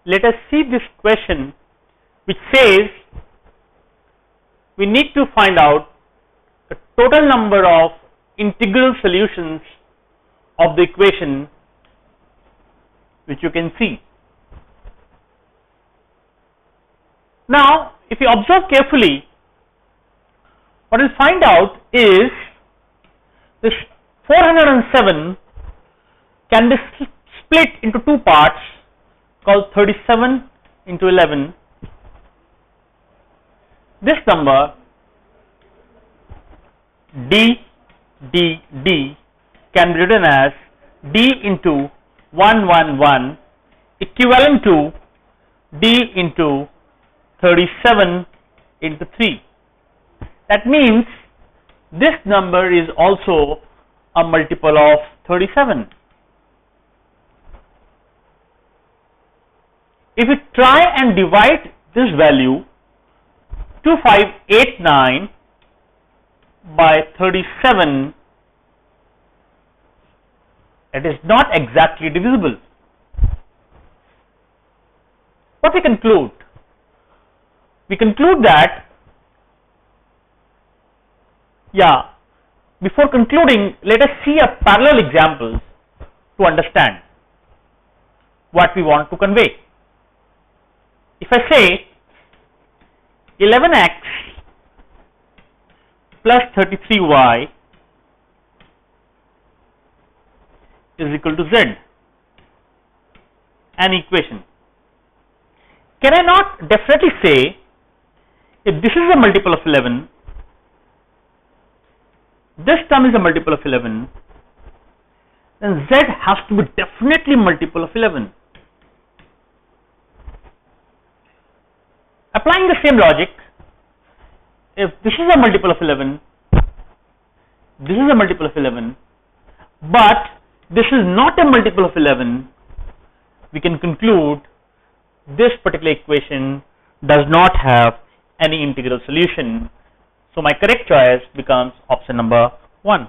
let us see this question which says we need to find out the total number of integral solutions of the equation which you can see. Now, if you observe carefully, what we'll find out is this 407 can be split into two parts called 37 into 11. This number d can be written as d into 111 equivalent to d into 37 into 3. That means this number is also a multiple of 37. If we try and divide this value 2589 by 37, it is not exactly divisible. What we conclude? We conclude that, before concluding, let us see a parallel example to understand what we want to convey. If I say 11x plus 33y is equal to z, an equation, can I not definitely say if this is a multiple of 11, this term is a multiple of 11, then z has to be definitely multiple of 11. Applying the same logic, if this is a multiple of 11, this is a multiple of 11, but this is not a multiple of 11, we can conclude this particular equation does not have any integral solution. So my correct choice becomes option number 1.